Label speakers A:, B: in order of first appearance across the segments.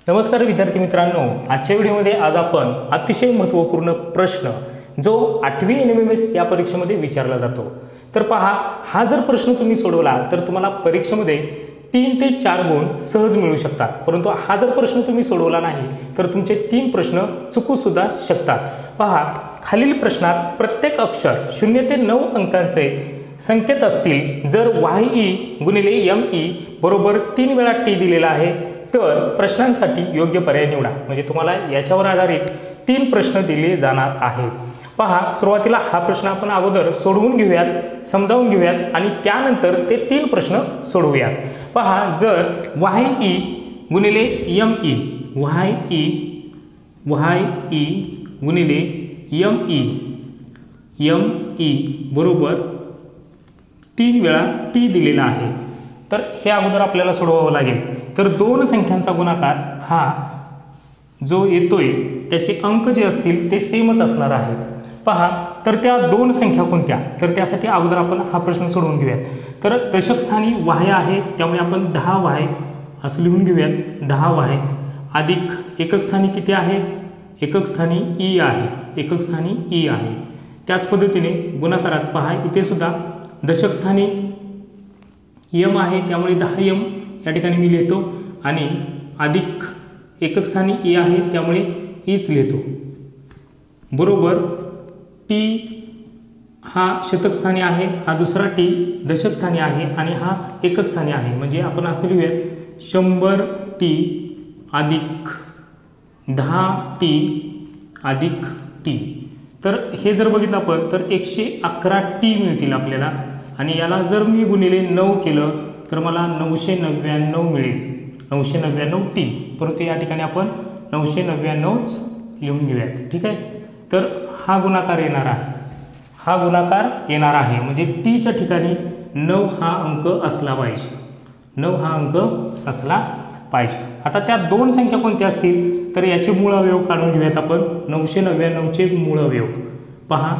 A: नमस्कार विद्यार्थी मित्रांनो, आजच्या व्हिडिओमध्ये आज आपण अतिशय महत्त्वपूर्ण प्रश्न जो 8वी NMMS या परीक्षेमध्ये विचारला जातो। तर पहा, हा जर प्रश्न तुम्ही सोडवला तर तुम्हाला परीक्षेमध्ये 3 ते 4 गुण सहज मिळू शकतात। परंतु हा जर प्रश्न तुम्ही सोडवला नाही तर तुमचे 3 प्रश्न चुकू सुद्धा शकतात। पहा, खालील प्रश्नात प्रत्येक अक्षर 0 ते 9 अंकांचे संकेत असतील जर YE गुणिले ME बरोबर 3 वेळा T दिलेला आहे तर प्रश्नांसाठी योग्य पर्याय निवडा। म्हणजे तुम्हाला याच्यावर आधारित 3 प्रश्न दिले जाणार आहेत। पहा, सुरुवातीला हा प्रश्न आपण अगोदर सोडवून घेऊयात, समजावून घेऊयात आणि त्यानंतर ते 3 प्रश्न सोडवूयात। पहा, जर YE गुणिले ME YE गुणिले ME बरोबर 3 वेळा T दिलेला आहे तर हे अगोदर आपल्याला सोडवावं लागेल। तर दोन संख्यांचा गुणाकार हा जो येतोय त्याचे अंक जे असतील ते सेमच असणार आहेत। पहा, तर त्या दोन संख्या कोणत्या, तर त्यासाठी अगोदर आपण हा प्रश्न सोडवून घेऊयात। तर दशक स्थानी Y आहे त्यामुळे आपण 10Y असं लिहून घेऊयात। 10Y अधिक एकक स्थानी किती आहे, एकक स्थानी E आहे, एकक स्थानी E आहे। त्याच पद्धतीने गुणाकारात पहा, इथे सुद्धा दशक स्थानी M आहे त्यामुळे 10M या ठिकाणी मी लिहितो आणि अधिक एकक स्थानी E आहे त्यामुळे Eच लिहितो बरोबर T हा शतक स्थानी आहे, हा दुसरा T दशक स्थानी आहे आणि हा एकक स्थानी आहे। म्हणजे आपण असं लिहूयात 100T अधिक 10T अधिक T। तर हे जर बघितलं आपण तर 111T मिळतील आपल्याला आणि याला जर मी गुणिले 9 केलं तर मला 999 मिळेल, 999T। परंतु या ठिकाणी आपण 999च लिहून घेऊयात, ठीक आहे। तर हा गुणाकार येणार आहे, हा गुणाकार येणार आहे म्हणजे Tच्या ठिकाणी 9 हा अंक असला पाहिजे, 9 हा अंक असला पाहिजे। आता त्या दोन संख्या कोणत्या असतील तर याचे मूळ अवयव काढून घेऊयात आपण। 999चे मूळ अवयव पहा,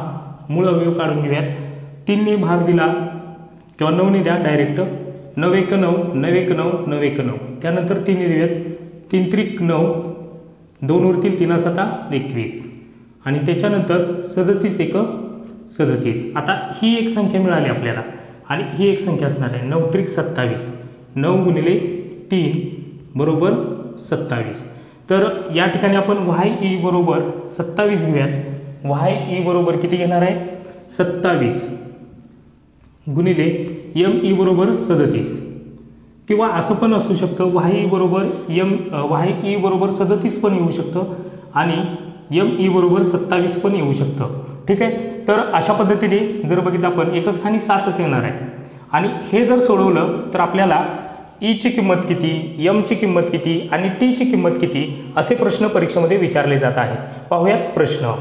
A: मूळ अवयव काढून घेऊयात। 3 ने भाग दिला किंवा 9 ने द्या डायरेक्ट, 9 1 9 9 1 9 9 1 9। त्यानंतर 3 ने देऊयात, 3 त्रिक 9, 2 वरतील 3 7 21 आणि त्याच्यानंतर 37 1 37। आता ही एक संख्या मिळाली आपल्याला आणि ही एक संख्या असणार आहे 9 त्रिक 27, 9 गुणिले 3 बरोबर 27। तर या ठिकाणी आपण YE बरोबर 27 घेऊयात। YE बरोबर किती घेणार आहे 27 गुणिले ME बरोबर 37 किंवा असं पण असू शकतं YE बरोबर YE बरोबर 37 पण येऊ शकतं आणि ME बरोबर 27 पण येऊ शकतं, ठीक आहे। तर अशा पद्धतीने जर बघितलं आपण एकक स्थानी 7च येणार आहे आणि हे जर सोडवलं तर आपल्याला E ची किंमत किती, M ची किंमत किती आणि T ची किंमत किती असे प्रश्न परीक्षेमध्ये विचारले जात आहेत। पाहूयात प्रश्न।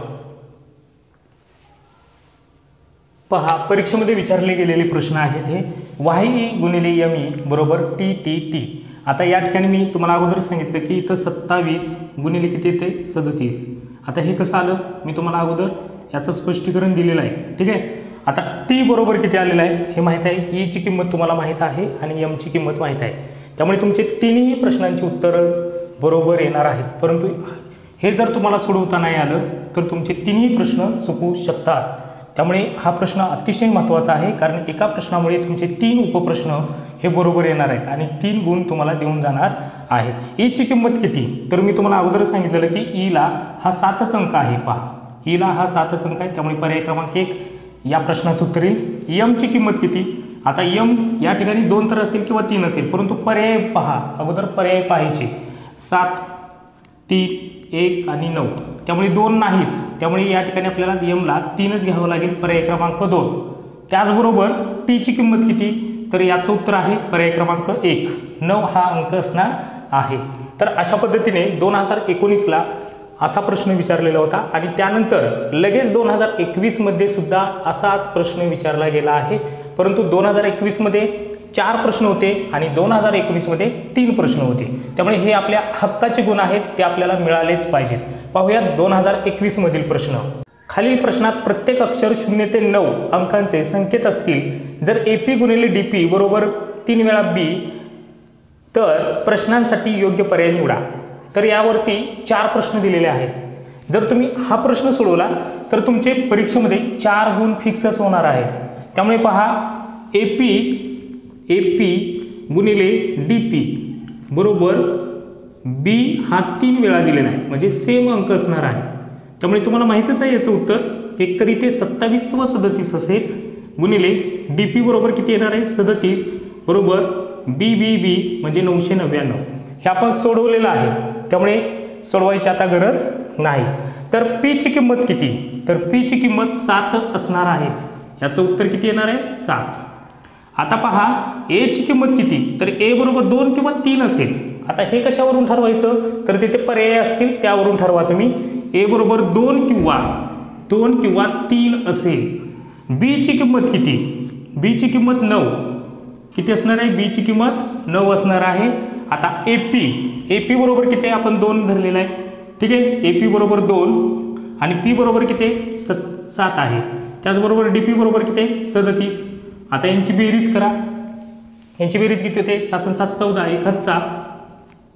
A: पहा, परीक्षेमध्ये विचारले गेलेले प्रश्न आहेत हे YE गुणिले ME बरोबर T। आता या ठिकाणी मी तुम्हाला अगोदर सांगितलं की इथं 27 गुणिले किती येते 37। आता हे कसं आलं मी तुम्हाला अगोदर याचं स्पष्टीकरण दिलेलं आहे, ठीक आहे। आता T बरोबर किती आलेलं आहे हे माहीत आहे, E ची किंमत तुम्हाला माहीत आहे आणि M ची किंमत माहीत आहे। त्यामुळे तुमचे तिन्ही प्रश्नांची उत्तरं बरोबर येणार आहेत। परंतु हे जर तुम्हाला सोडवता नाही आलं तर तुमचे तिन्ही प्रश्न चुकू शकतात। त्यामुळे हा प्रश्न अतिशय महत्त्वाचा आहे कारण एका प्रश्नामुळे तुमचे 3 उपप्रश्न हे बरोबर येणार आहेत आणि 3 गुण तुम्हाला देऊन जाणार आहेत। E ची किंमत किती, तर मी तुम्हाला अगोदर सांगितलेलं की E ला हा 7च अंक आहे। पहा, E ला हा 7च अंक आहे त्यामुळे पर्याय क्रमांक 1 या प्रश्नाचं उत्तर येईल। M ची किंमत किती, आता M या ठिकाणी 2 तर असेल किंवा 3 असेल, परंतु पर्याय पहा, अगोदर पर्याय पाहायचे 7 3 1 आणि 9 त्यामुळे 2 नाहीच, त्यामुळे या ठिकाणी आपल्याला M ला 3च घ्यावं लागेल, पर्याय क्रमांक 2। त्याचबरोबर T ची किंमत किती, तर याचं उत्तर आहे पर्याय क्रमांक 1, 9 हा अंक असणार आहे। तर अशा पद्धतीने 2019ला असा प्रश्न विचारलेला होता आणि त्यानंतर लगेच 2021 मध्ये सुद्धा असाच प्रश्न विचारला गेला आहे। परंतु 2021 मध्ये 4 प्रश्न होते आणि 2019 मध्ये 3 प्रश्न होते, त्यामुळे हे आपल्या हक्काचे गुण आहेत, ते आपल्याला मिळालेच पाहिजेत। पाहूयात 2021 मधील प्रश्न। खालील प्रश्नात प्रत्येक अक्षर 0 ते 9 अंकांचे संकेत असतील जर AP गुणिले DP बरोबर 3 वेळा B तर प्रश्नांसाठी योग्य पर्याय निवडा। तर यावरती 4 प्रश्न दिलेले आहेत। जर तुम्ही हा प्रश्न सोडवला तर तुमचे परीक्षेमध्ये 4 गुण फिक्सच होणार आहेत। त्यामुळे पहा AP गुणिले DP बरोबर B हा 3 वेळा दिलेला आहे, म्हणजे सेम अंक असणार आहे। त्यामुळे तुम्हाला माहितीच आहे याचं उत्तर एकतर इथे 27 किंवा 37 असेल गुणिले DP बरोबर किती येणार आहे 37 बरोबर BB म्हणजे 999। हे आपण सोडवलेलं आहे, त्यामुळे सोडवायची आता गरज नाही। तर P ची किंमत किती, तर P ची किंमत 7 असणार आहे। याचं उत्तर किती येणार आहे 7। आता पहा A ची किंमत किती, तर A बरोबर 2 किंवा 3 असेल। आता हे कशावरून ठरवायचं, तर तिथे पर्याय असतील त्यावरून ठरवा तुम्ही। A बरोबर 2 किंवा 3 असेल। B ची किंमत किती, B ची किंमत 9 किती असणार आहे, B ची किंमत 9 असणार आहे। आता AP बरोबर किती आहे, आपण 2 धरलेला आहे, ठीक आहे। AP बरोबर 2 आणि P बरोबर किती 7 आहे। त्याचबरोबर DP बरोबर किती आहे 37। आता यांची बेरीज करा, यांची बेरीज किती होते 7 आणि 7 14, 1 हात 7,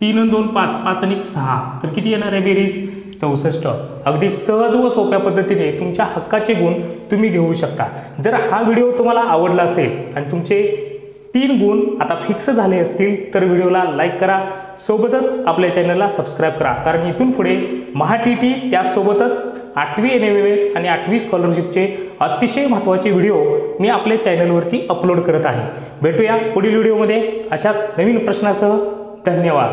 A: 3 आणि 2 5, 5 आणि 1 6, तर किती येणार आहे बेरीज 64। अगदी सहज व सोप्या पद्धतीने तुमच्या हक्काचे गुण तुम्ही घेऊ शकता। जर हा व्हिडिओ तुम्हाला आवडला असेल आणि तुमचे 3 गुण आता फिक्स झाले असतील तर व्हिडिओला लाईक करा, सोबतच आपल्या चॅनलला सबस्क्राईब करा, कारण इथून पुढे महाटीटी त्यासोबतच 8वी NMMS आणि 8वी स्कॉलरशिपचे अतिशय महत्त्वाचे व्हिडिओ मी आपल्या चॅनलवरती अपलोड करत आहे। भेटूया पुढील व्हिडिओमध्ये अशाच नवीन प्रश्नासह। धन्यवाद।